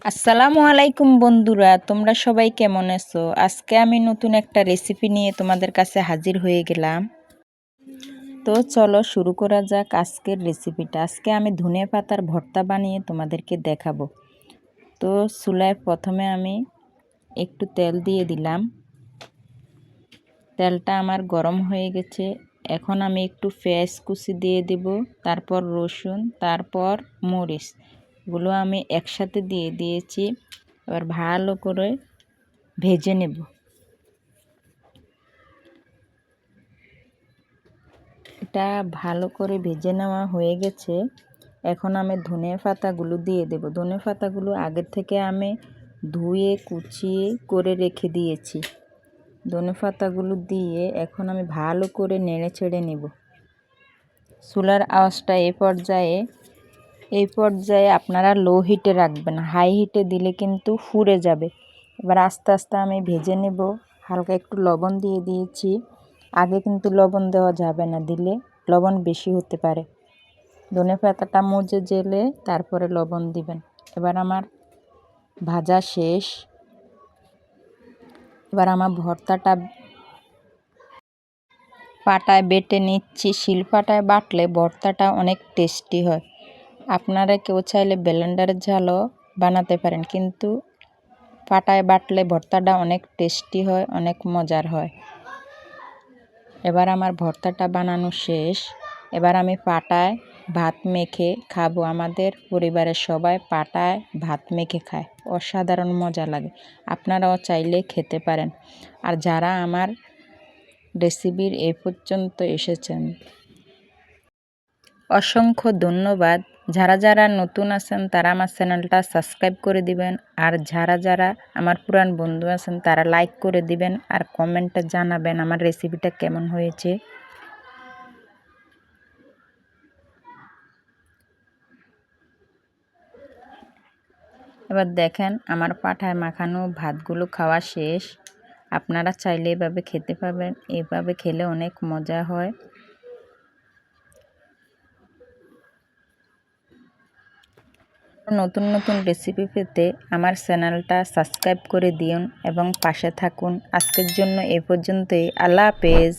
আসসালামু আলাইকুম বন্ধুরা, তোমরা সবাই কেমন আছো? আজকে আমি নতুন একটা রেসিপি নিয়ে তোমাদের কাছে হাজির হয়ে গেলাম। তো চলো শুরু করা যাক আজকের রেসিপিটা। আজকে আমি ধনে পাতার ভর্তা বানিয়ে তোমাদেরকে দেখাবো। তো চুলায় প্রথমে আমি একটু তেল দিয়ে দিলাম। তেলটা আমার গরম হয়ে গেছে। এখন আমি একটু পেঁয়াজ কুচি দিয়ে দেব, তারপর রসুন, তারপর মরিচ, এগুলো আমি একসাথে দিয়ে দিয়েছি। এবার ভালো করে ভেজে নেব। এটা ভালো করে ভেজে নেওয়া হয়ে গেছে। এখন আমি ধনে পাতাগুলো দিয়ে দেব। ধনে পাতাগুলো আগের থেকে আমি ধুয়ে কুচিয়ে করে রেখে দিয়েছি। ধনে পাতাগুলো দিয়ে এখন আমি ভালো করে নেড়ে ছেড়ে নেব। চুলার আওয়াজটা এই পর্যায়ে আপনারা লো হিটে রাখবেন, হাই হিটে দিলে কিন্তু পুড়ে যাবে। এবার আস্তে আস্তে আমি ভেজে নেব। হালকা একটু লবণ দিয়ে দিয়েছি। আগে কিন্তু লবণ দেওয়া যাবে না, দিলে লবণ বেশি হতে পারে। ধনে পাতাটা মজে জেলে তারপরে লবণ দিবেন। এবার আমার ভাজা শেষ। এবার আমার ভর্তাটা পাটায় বেটে নিচ্ছি। শিলপাটায় বাটলে ভর্তাটা অনেক টেস্টি হয়। আপনারা কেউ চাইলে ব্লেন্ডারের ঝালও বানাতে পারেন, কিন্তু পাটায় বাটলে ভর্তাটা অনেক টেস্টি হয়, অনেক মজার হয়। এবার আমার ভর্তাটা বানানো শেষ। এবার আমি পাটায় ভাত মেখে খাবো। আমাদের পরিবারের সবাই পাটায় ভাত মেখে খায়, অসাধারণ মজা লাগে। আপনারাও চাইলে খেতে পারেন। আর যারা আমার রেসিপির এ পর্যন্ত এসেছেন, অসংখ্য ধন্যবাদ। যারা যারা নতুন আছেন তারা আমার চ্যানেলটা সাবস্ক্রাইব করে দিবেন। আর যারা যারা আমার পুরান বন্ধু আছেন তারা লাইক করে দিবেন আর কমেন্টে জানাবেন আমার রেসিপিটা কেমন হয়েছে। এবার দেখেন আমার পাঠায় মাখানো ভাতগুলো খাওয়া শেষ। আপনারা চাইলে এভাবে খেতে পাবেন, এভাবে খেলে অনেক মজা হয়। নতুন নতুন রেসিপি পেতে আমার চ্যানেলটা সাবস্ক্রাইব করে দিন এবং পাশে থাকুন। আজকের জন্য এ পর্যন্তই। আল্লাহ হাফেজ।